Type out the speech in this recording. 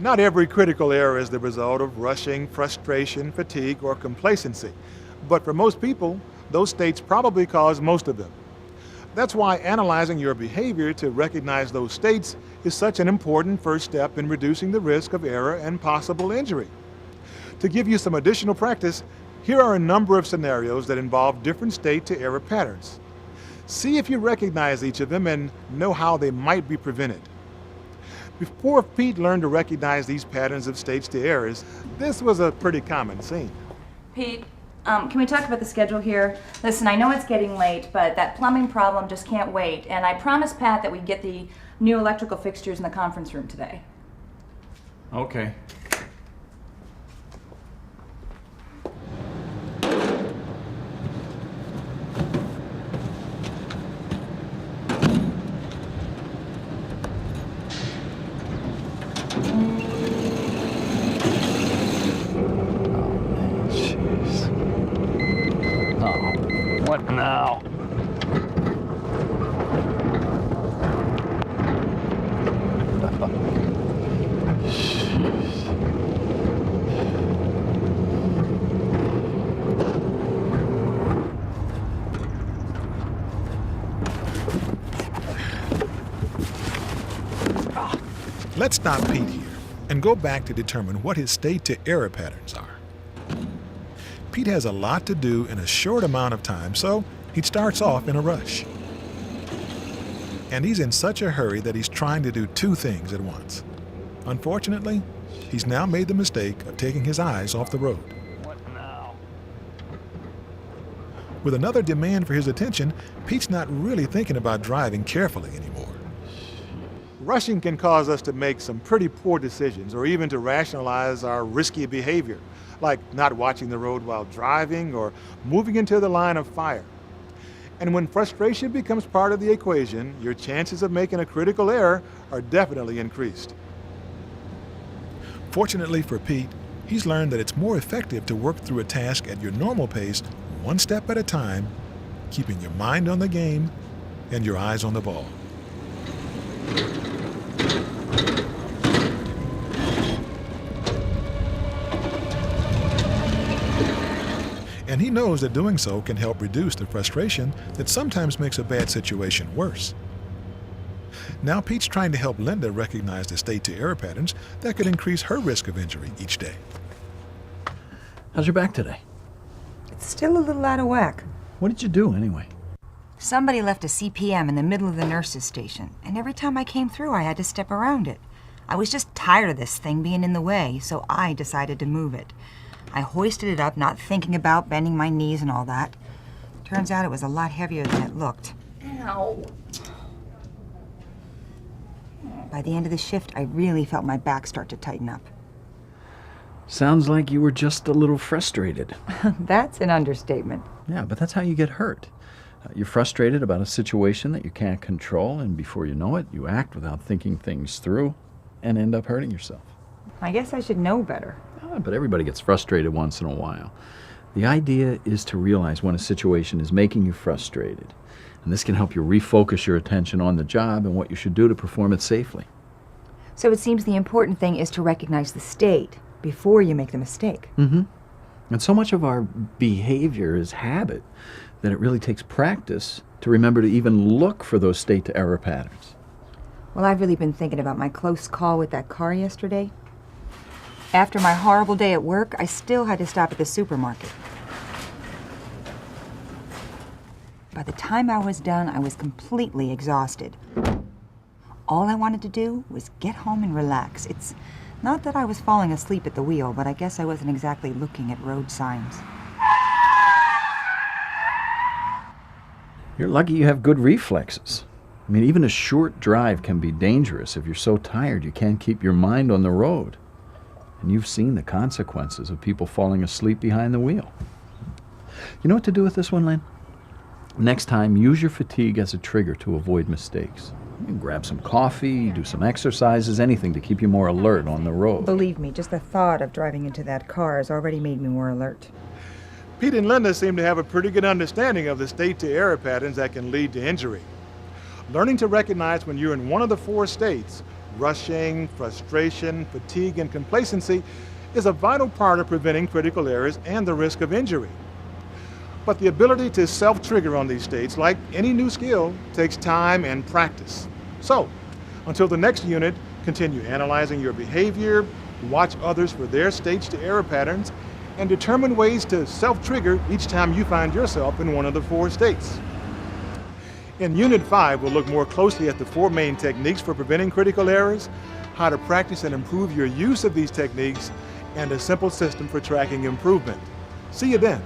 Not every critical error is the result of rushing, frustration, fatigue, or complacency. But for most people, those states probably cause most of them. That's why analyzing your behavior to recognize those states is such an important first step in reducing the risk of error and possible injury. To give you some additional practice, here are a number of scenarios that involve different state-to-error patterns. See if you recognize each of them and know how they might be prevented. Before Pete learned to recognize these patterns of states to errors, this was a pretty common scene. Pete, can we talk about the schedule here? Listen, I know it's getting late, but that plumbing problem just can't wait, and I promised Pat that we'd get the new electrical fixtures in the conference room today. Okay. What now? Let's stop Pete here and go back to determine what his state-to-error patterns are. Pete has a lot to do in a short amount of time, so he starts off in a rush. And he's in such a hurry that he's trying to do two things at once. Unfortunately, he's now made the mistake of taking his eyes off the road. What now? With another demand for his attention, Pete's not really thinking about driving carefully anymore. Rushing can cause us to make some pretty poor decisions or even to rationalize our risky behavior, like not watching the road while driving or moving into the line of fire. And when frustration becomes part of the equation, your chances of making a critical error are definitely increased. Fortunately for Pete, he's learned that it's more effective to work through a task at your normal pace, one step at a time, keeping your mind on the game and your eyes on the ball. And he knows that doing so can help reduce the frustration that sometimes makes a bad situation worse. Now Pete's trying to help Linda recognize the state-to-error patterns that could increase her risk of injury each day. How's your back today? It's still a little out of whack. What did you do anyway? Somebody left a CPM in the middle of the nurse's station, and every time I came through, I had to step around it. I was just tired of this thing being in the way, so I decided to move it. I hoisted it up, not thinking about bending my knees and all that. Turns out it was a lot heavier than it looked. Ow. By the end of the shift, I really felt my back start to tighten up. Sounds like you were just a little frustrated. That's an understatement. Yeah, but that's how you get hurt. You're frustrated about a situation that you can't control, and before you know it, you act without thinking things through and end up hurting yourself. I guess I should know better. But everybody gets frustrated once in a while. The idea is to realize when a situation is making you frustrated, and this can help you refocus your attention on the job and what you should do to perform it safely. So it seems the important thing is to recognize the state before you make the mistake. Mm-hmm. And so much of our behavior is habit that it really takes practice to remember to even look for those state-to-error patterns. Well, I've really been thinking about my close call with that car yesterday. After my horrible day at work, I still had to stop at the supermarket. By the time I was done, I was completely exhausted. All I wanted to do was get home and relax. It's not that I was falling asleep at the wheel, but I guess I wasn't exactly looking at road signs. You're lucky you have good reflexes. I mean, even a short drive can be dangerous if you're so tired you can't keep your mind on the road. And you've seen the consequences of people falling asleep behind the wheel. You know what to do with this one, Lynn? Next time, use your fatigue as a trigger to avoid mistakes. You can grab some coffee, do some exercises, anything to keep you more alert on the road. Believe me, just the thought of driving into that car has already made me more alert. Pete and Linda seem to have a pretty good understanding of the state-to-error patterns that can lead to injury. Learning to recognize when you're in one of the four states rushing, frustration, fatigue, and complacency is a vital part of preventing critical errors and the risk of injury. But the ability to self-trigger on these states, like any new skill, takes time and practice. So, until the next unit, continue analyzing your behavior, watch others for their states to error patterns, and determine ways to self-trigger each time you find yourself in one of the 4 states. In Unit 5, we'll look more closely at the 4 main techniques for preventing critical errors, how to practice and improve your use of these techniques, and a simple system for tracking improvement. See you then.